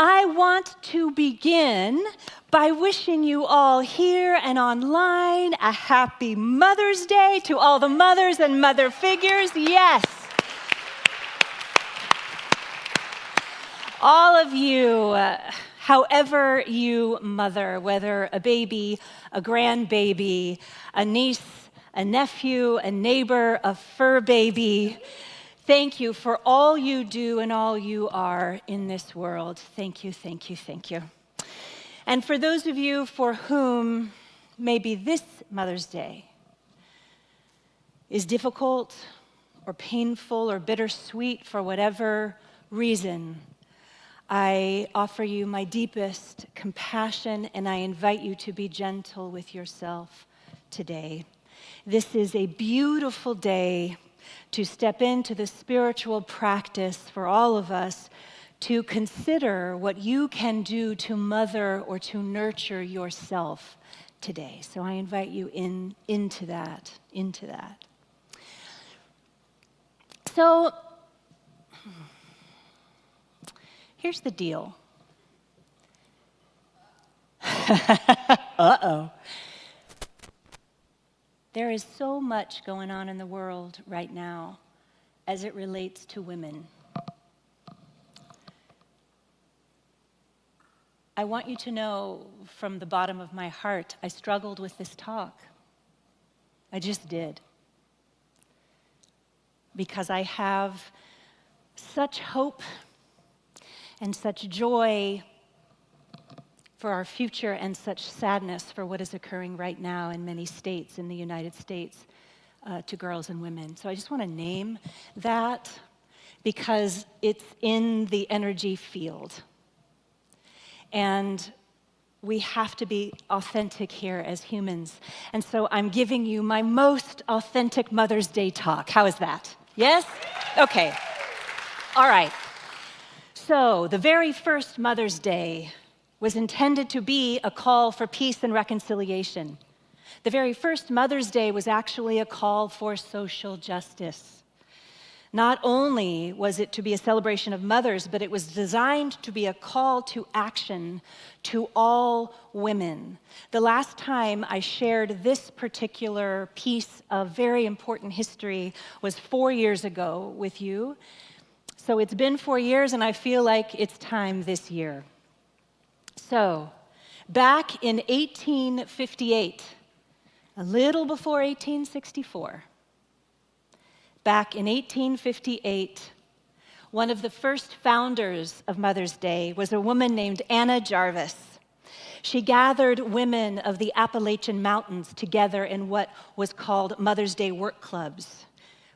I want to begin by wishing you all here and online a happy Mother's Day to all the mothers and mother figures. Yes. All of you, however you mother, whether a baby, a grandbaby, a niece, a nephew, a neighbor, a fur baby, thank you for all you do and all you are in this world. Thank you, thank you, thank you. And for those of you for whom maybe this Mother's Day is difficult or painful or bittersweet for whatever reason, I offer you my deepest compassion, and I invite you to be gentle with yourself today. This is a beautiful day to step into the spiritual practice for all of us to consider what you can do to mother or to nurture yourself today. So I invite you into that. So, here's the deal. Uh-oh. There is so much going on in the world right now as it relates to women. I want you to know from the bottom of my heart, I struggled with this talk. I just did. Because I have such hope and such joy for our future and such sadness for what is occurring right now in many states in the United States to girls and women. So I just want to name that because it's in the energy field. And we have to be authentic here as humans. And so I'm giving you my most authentic Mother's Day talk. How is that? Yes? Okay. All right. So, the very first Mother's Day was intended to be a call for peace and reconciliation. The very first Mother's Day was actually a call for social justice. Not only was it to be a celebration of mothers, but it was designed to be a call to action to all women. The last time I shared this particular piece of very important history was 4 years ago with you. So it's been 4 years, and I feel like it's time this year. So, back in 1858, a little before 1864, back in 1858, one of the first founders of Mother's Day was a woman named Anna Jarvis. She gathered women of the Appalachian Mountains together in what was called Mother's Day work clubs,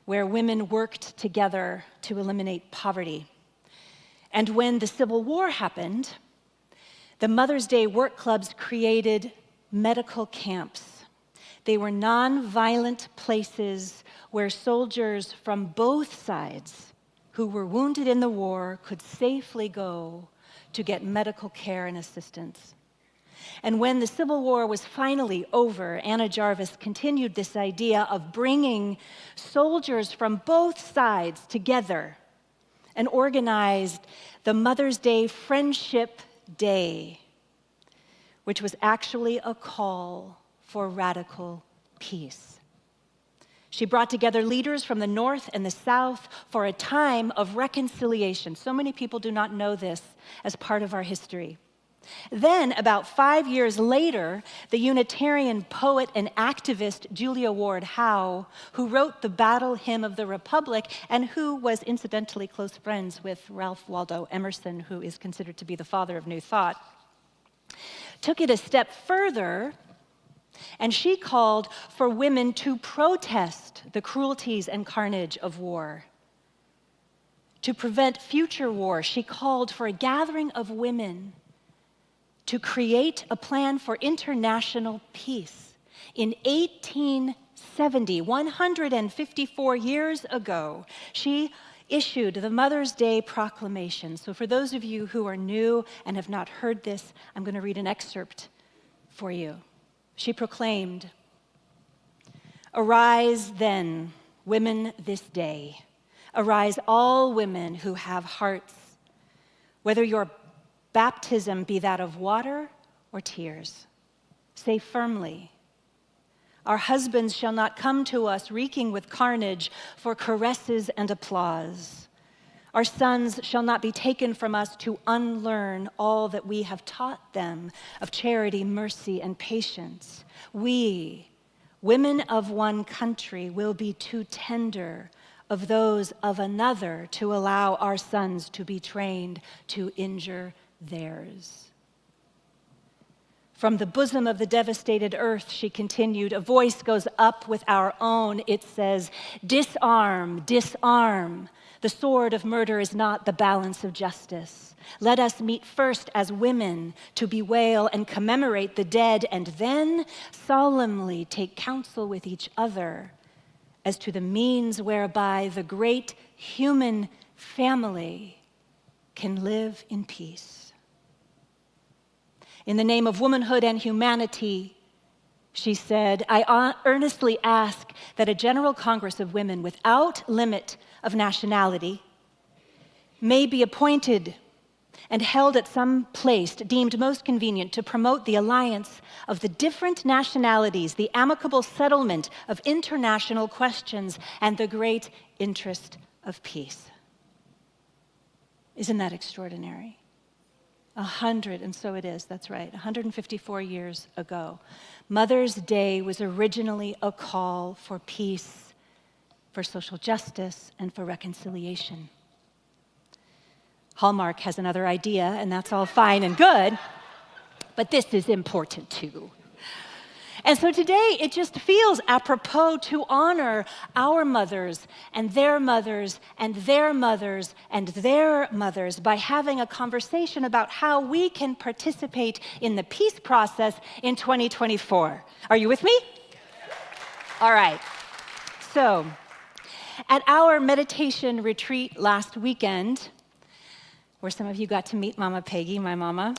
where women worked together to eliminate poverty. And when the Civil War happened, the Mother's Day work clubs created medical camps. They were nonviolent places where soldiers from both sides who were wounded in the war could safely go to get medical care and assistance. And when the Civil War was finally over, Anna Jarvis continued this idea of bringing soldiers from both sides together and organized the Mother's Day Friendship Day, which was actually a call for radical peace. She brought together leaders from the North and the South for a time of reconciliation. So many people do not know this as part of our history. Then, about 5 years later, the Unitarian poet and activist Julia Ward Howe, who wrote the Battle Hymn of the Republic and who was incidentally close friends with Ralph Waldo Emerson, who is considered to be the father of New Thought, took it a step further, and she called for women to protest the cruelties and carnage of war. To prevent future war, she called for a gathering of women to create a plan for international peace. In 1870, 154 years ago, she issued the Mother's Day Proclamation. So for those of you who are new and have not heard this, I'm going to read an excerpt for you. She proclaimed, "Arise then, women, this day. Arise, all women who have hearts, whether you're baptism be that of water or tears. Say firmly, our husbands shall not come to us reeking with carnage for caresses and applause. Our sons shall not be taken from us to unlearn all that we have taught them of charity, mercy, and patience. We, women of one country, will be too tender of those of another to allow our sons to be trained to injure theirs. From the bosom of the devastated earth, she continued, a voice goes up with our own. It says, disarm, disarm. The sword of murder is not the balance of justice. Let us meet first as women to bewail and commemorate the dead, and then solemnly take counsel with each other as to the means whereby the great human family can live in peace. In the name of womanhood and humanity, she said, I earnestly ask that a General Congress of Women without limit of nationality may be appointed and held at some place deemed most convenient to promote the alliance of the different nationalities, the amicable settlement of international questions, and the great interest of peace. Isn't that extraordinary? 100, and so it is, that's right, 154 years ago. Mother's Day was originally a call for peace, for social justice, and for reconciliation. Hallmark has another idea, and that's all fine and good, but this is important too. And so today, it just feels apropos to honor our mothers and their mothers and their mothers and their mothers by having a conversation about how we can participate in the peace process in 2024. Are you with me? All right. So, at our meditation retreat last weekend, where some of you got to meet Mama Peggy, my mama,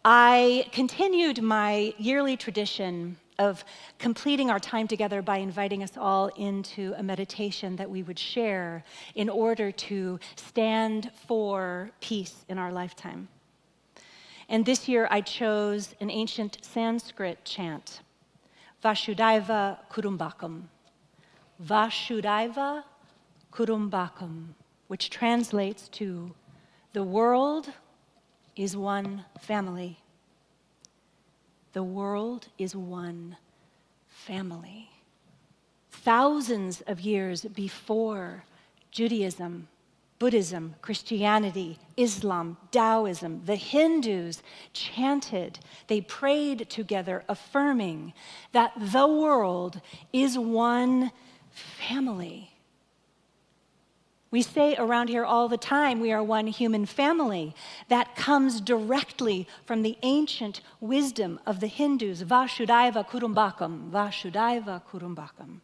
I continued my yearly tradition of completing our time together by inviting us all into a meditation that we would share in order to stand for peace in our lifetime. And this year I chose an ancient Sanskrit chant, Vasudhaiva Kutumbakam. Vasudhaiva Kutumbakam, which translates to, the world is one family. The world is one family. Thousands of years before Judaism, Buddhism, Christianity, Islam, Taoism, the Hindus chanted, they prayed together, affirming that the world is one family. We say around here all the time, we are one human family. That comes directly from the ancient wisdom of the Hindus, Vasudhaiva Kutumbakam, Vasudhaiva Kutumbakam.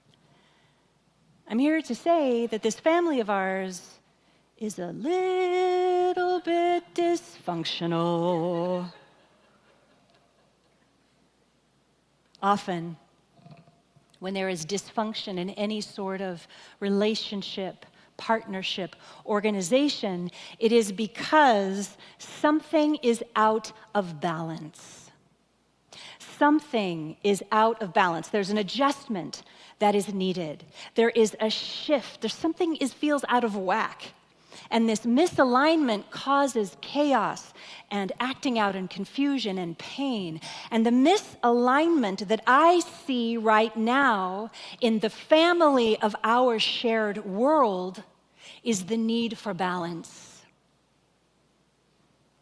I'm here to say that this family of ours is a little bit dysfunctional. Often, when there is dysfunction in any sort of relationship, partnership, organization, it is because something is out of balance. Something is out of balance. There's an adjustment that is needed. There is a shift. There's something feels out of whack. And this misalignment causes chaos and acting out and confusion and pain. And the misalignment that I see right now in the family of our shared world is the need for balance.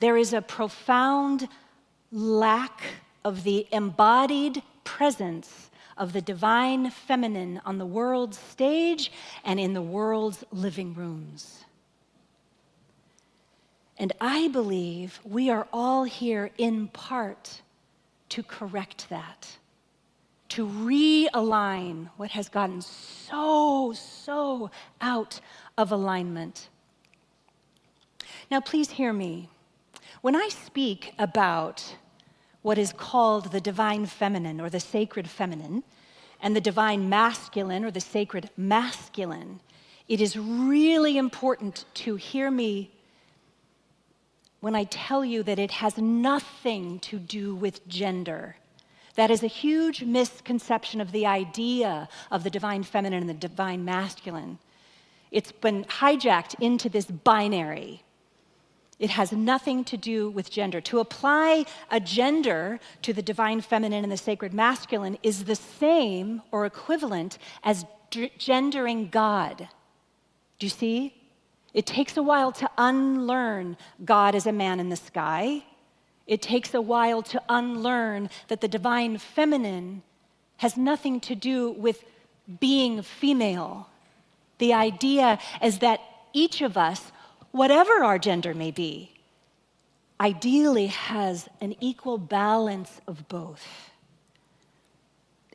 There is a profound lack of the embodied presence of the divine feminine on the world's stage and in the world's living rooms. And I believe we are all here in part to correct that, to realign what has gotten so out of alignment. Now, please hear me. When I speak about what is called the divine feminine or the sacred feminine, and the divine masculine or the sacred masculine, it is really important to hear me when I tell you that it has nothing to do with gender. That is a huge misconception of the idea of the divine feminine and the divine masculine. It's been hijacked into this binary. It has nothing to do with gender. To apply a gender to the divine feminine and the sacred masculine is the same or equivalent as gendering God. Do you see? It takes a while to unlearn God as a man in the sky. It takes a while to unlearn that the divine feminine has nothing to do with being female. The idea is that each of us, whatever our gender may be, ideally has an equal balance of both.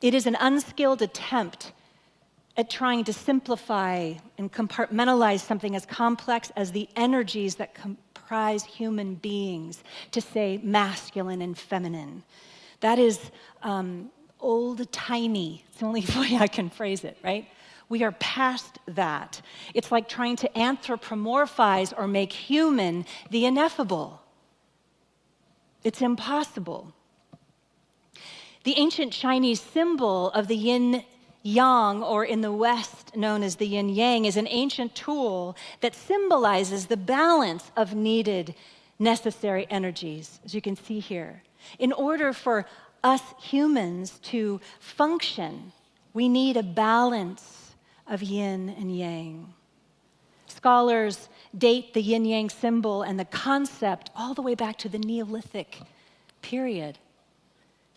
It is an unskilled attempt at trying to simplify and compartmentalize something as complex as the energies that comprise human beings to say masculine and feminine. That is old-timey. It's the only way I can phrase it, right? We are past that. It's like trying to anthropomorphize or make human the ineffable. It's impossible. The ancient Chinese symbol of the yin-yang, or in the West known as the yin-yang, is an ancient tool that symbolizes the balance of needed, necessary energies, as you can see here. In order for us humans to function, we need a balance of yin and yang. Scholars date the yin-yang symbol and the concept all the way back to the Neolithic period,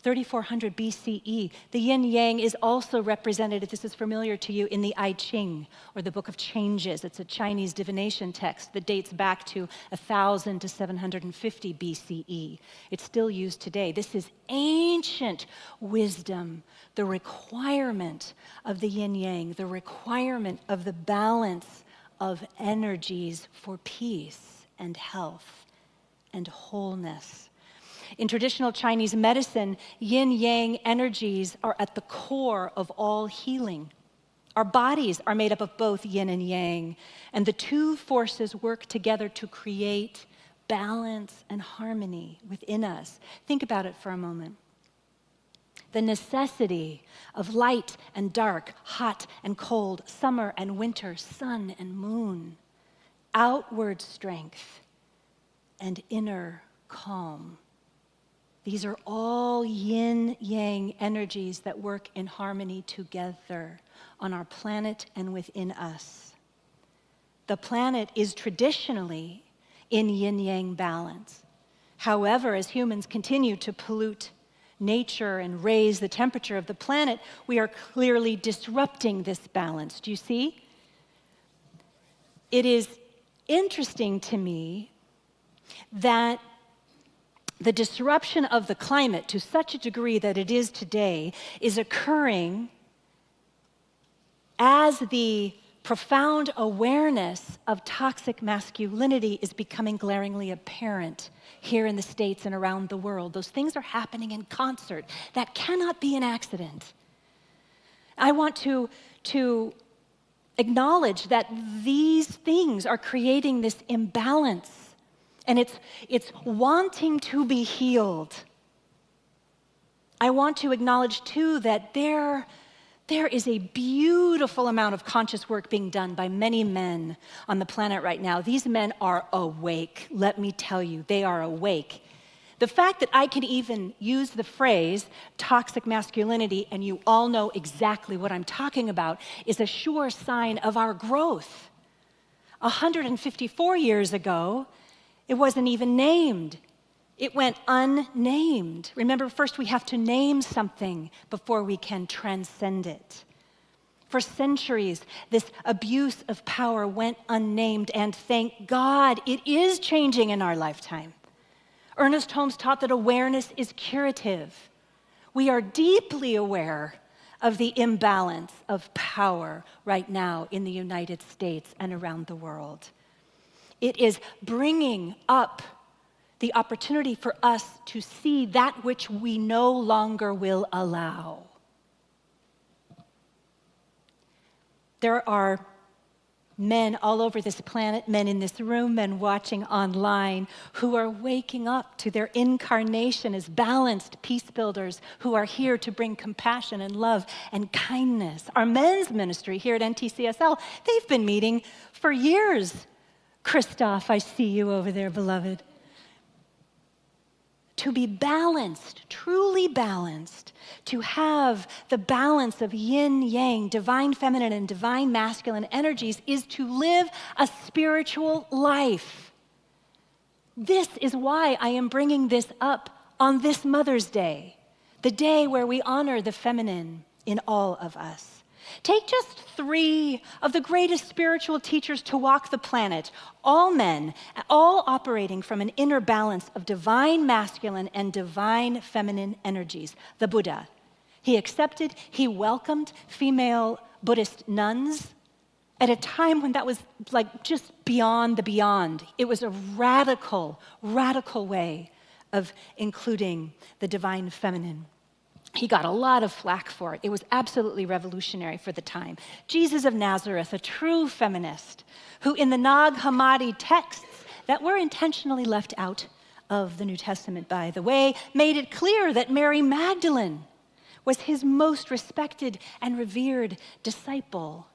3400 BCE. The yin-yang is also represented, if this is familiar to you, in the I Ching, or the Book of Changes. It's a Chinese divination text that dates back to 1000 to 750 BCE. It's still used today. This is ancient wisdom, the requirement of the yin-yang, the requirement of the balance of energies for peace and health and wholeness. In traditional Chinese medicine, yin-yang energies are at the core of all healing. Our bodies are made up of both yin and yang, and the two forces work together to create balance and harmony within us. Think about it for a moment. The necessity of light and dark, hot and cold, summer and winter, sun and moon, outward strength and inner calm. These are all yin-yang energies that work in harmony together on our planet and within us. The planet is traditionally in yin-yang balance. However, as humans continue to pollute nature and raise the temperature of the planet, we are clearly disrupting this balance. Do you see? It is interesting to me that the disruption of the climate to such a degree that it is today is occurring as the profound awareness of toxic masculinity is becoming glaringly apparent here in the States and around the world. Those things are happening in concert. That cannot be an accident. I want to acknowledge that these things are creating this imbalance, and it's wanting to be healed. I want to acknowledge, too, that there is a beautiful amount of conscious work being done by many men on the planet right now. These men are awake. Let me tell you, they are awake. The fact that I can even use the phrase toxic masculinity, and you all know exactly what I'm talking about, is a sure sign of our growth. 154 years ago, it wasn't even named. It went unnamed. Remember, first we have to name something before we can transcend it. For centuries, this abuse of power went unnamed, and thank God it is changing in our lifetime. Ernest Holmes taught that awareness is curative. We are deeply aware of the imbalance of power right now in the United States and around the world. It is bringing up the opportunity for us to see that which we no longer will allow. There are Men all over this planet, men in this room, men watching online, who are waking up to their incarnation as balanced peace builders who are here to bring compassion and love and kindness. Our men's ministry here at NTCSL, they've been meeting for years. Christoph, I see you over there, beloved. To be balanced, truly balanced, to have the balance of yin, yang, divine feminine and divine masculine energies is to live a spiritual life. This is why I am bringing this up on this Mother's Day, the day where we honor the feminine in all of us. Take just 3 of the greatest spiritual teachers to walk the planet, all men, all operating from an inner balance of divine masculine and divine feminine energies. The Buddha. He accepted, he welcomed female Buddhist nuns at a time when that was like just beyond the beyond. It was a radical, radical way of including the divine feminine. He got a lot of flack for it. It was absolutely revolutionary for the time. Jesus of Nazareth, a true feminist, who in the Nag Hammadi texts that were intentionally left out of the New Testament, by the way, made it clear that Mary Magdalene was his most respected and revered disciple.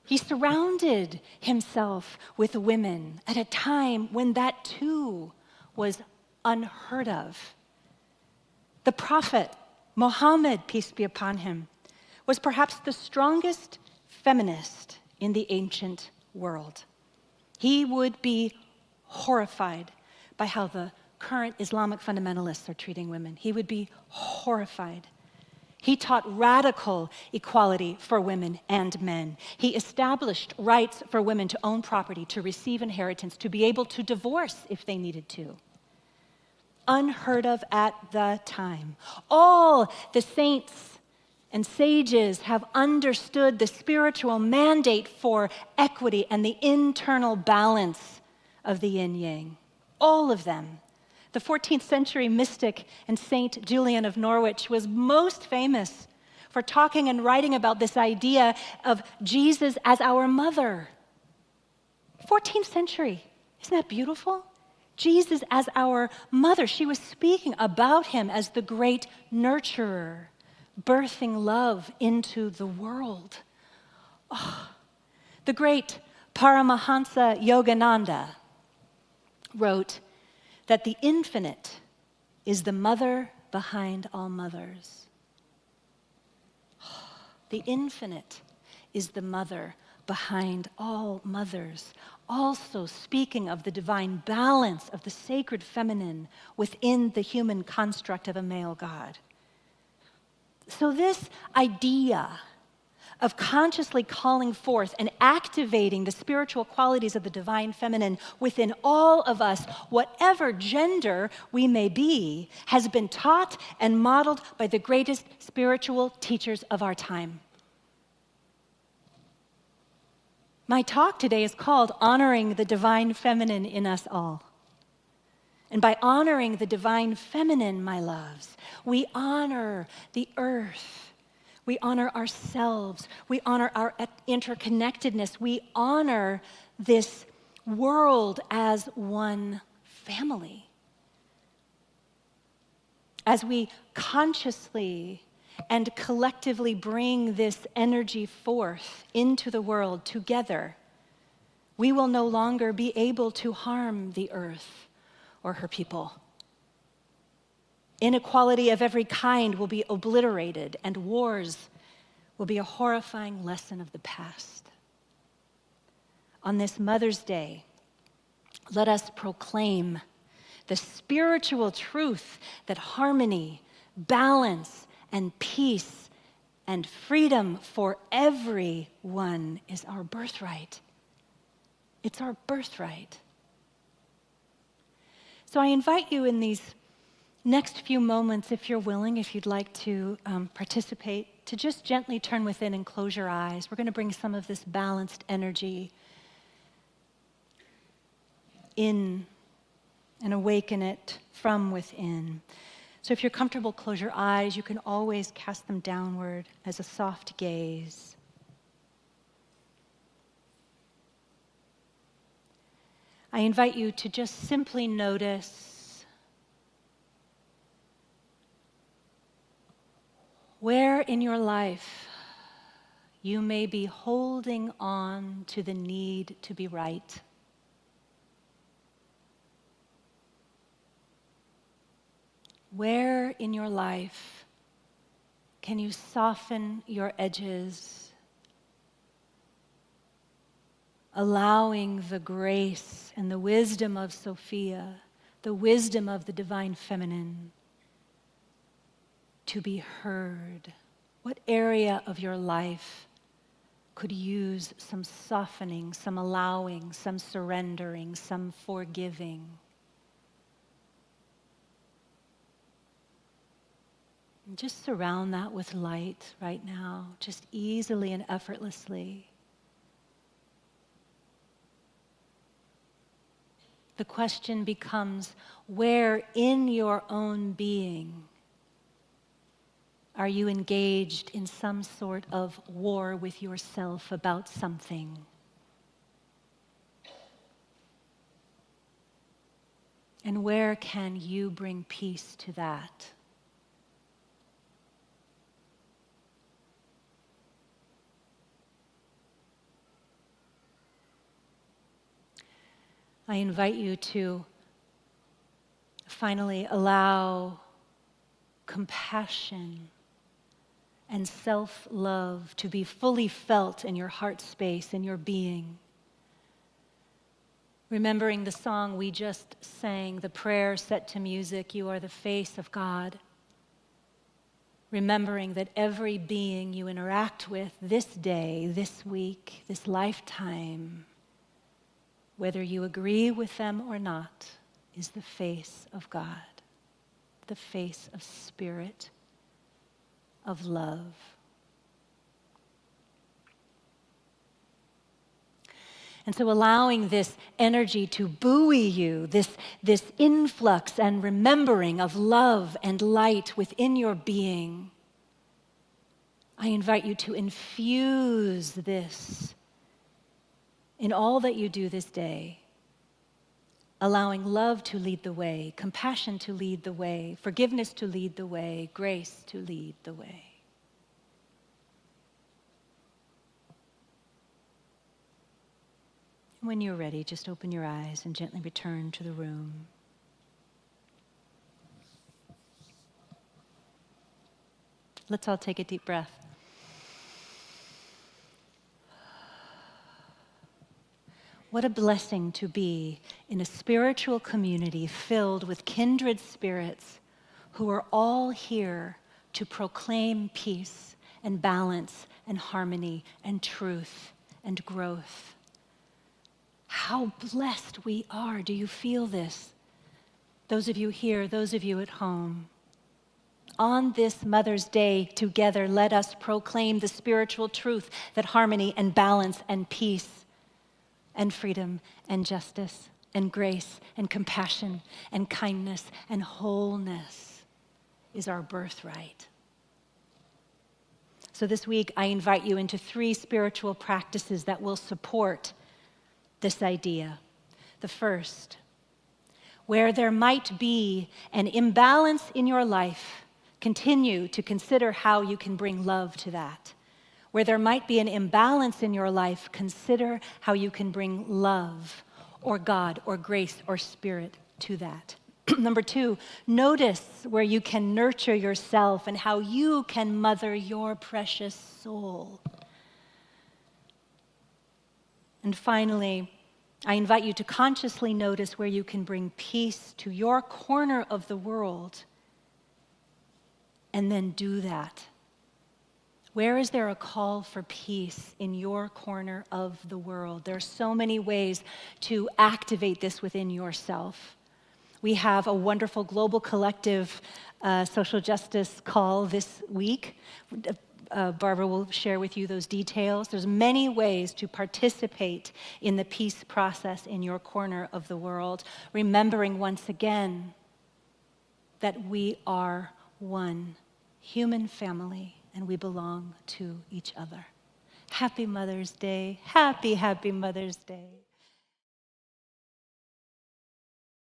He surrounded himself with women at a time when that too was unheard of. The prophet Muhammad, peace be upon him, was perhaps the strongest feminist in the ancient world. He would be horrified by how the current Islamic fundamentalists are treating women. He would be horrified. He taught radical equality for women and men. He established rights for women to own property, to receive inheritance, to be able to divorce if they needed to. Unheard of at the time. All the saints and sages have understood the spiritual mandate for equity and the internal balance of the yin-yang. All of them. The 14th century mystic and Saint Julian of Norwich was most famous for talking and writing about this idea of Jesus as our mother. 14th century. Isn't that beautiful? Jesus as our mother. She was speaking about him as the great nurturer, birthing love into the world. Oh, the great Paramahansa Yogananda wrote that the infinite is the mother behind all mothers. The infinite is the mother behind all mothers, also speaking of the divine balance of the sacred feminine within the human construct of a male God. So this idea of consciously calling forth and activating the spiritual qualities of the divine feminine within all of us, whatever gender we may be, has been taught and modeled by the greatest spiritual teachers of our time. My talk today is called Honoring the Divine Feminine in Us All. And by honoring the divine feminine, my loves, we honor the earth. We honor ourselves. We honor our interconnectedness. We honor this world as one family. As we consciously and collectively bring this energy forth into the world together, we will no longer be able to harm the earth or her people. Inequality of every kind will be obliterated, and wars will be a horrifying lesson of the past. On this Mother's Day, let us proclaim the spiritual truth that harmony, balance, and peace and freedom for everyone is our birthright. It's our birthright. So I invite you in these next few moments, if you're willing, if you'd like to participate, to just gently turn within and close your eyes. We're going to bring some of this balanced energy in and awaken it from within. So if you're comfortable, close your eyes. You can always cast them downward as a soft gaze. I invite you to just simply notice where in your life you may be holding on to the need to be right. Where in your life can you soften your edges, allowing the grace and the wisdom of Sophia, the wisdom of the divine feminine, to be heard? What area of your life could use some softening, some allowing, some surrendering, some forgiving? And just surround that with light right now, just easily and effortlessly. The question becomes, where in your own being are you engaged in some sort of war with yourself about something? And where can you bring peace to that? I invite you to finally allow compassion and self-love to be fully felt in your heart space, in your being. Remembering the song we just sang, the prayer set to music, "You are the face of God." Remembering that every being you interact with this day, this week, this lifetime, whether you agree with them or not, is the face of God, the face of spirit, of love. And so allowing this energy to buoy you, this influx and remembering of love and light within your being, I invite you to infuse this in all that you do this day, allowing love to lead the way, compassion to lead the way, forgiveness to lead the way, grace to lead the way. When you're ready, just open your eyes and gently return to the room. Let's all take a deep breath. What a blessing to be in a spiritual community filled with kindred spirits who are all here to proclaim peace and balance and harmony and truth and growth. How blessed we are. Do you feel this? Those of you here, those of you at home. On this Mother's Day together, let us proclaim the spiritual truth that harmony and balance and peace and freedom and justice and grace and compassion and kindness and wholeness is our birthright. So this week, I invite you into 3 spiritual practices that will support this idea. The first, where there might be an imbalance in your life, continue to consider how you can bring love to that. Where there might be an imbalance in your life, consider how you can bring love or God or grace or spirit to that. Number 2, notice where you can nurture yourself and how you can mother your precious soul. And finally, I invite you to consciously notice where you can bring peace to your corner of the world, and then do that. Where is there a call for peace in your corner of the world? There are so many ways to activate this within yourself. We have a wonderful global collective social justice call this week. Barbara will share with you those details. There's many ways to participate in the peace process in your corner of the world, remembering once again that we are one human family and we belong to each other. Happy Mother's Day. Happy, happy Mother's Day.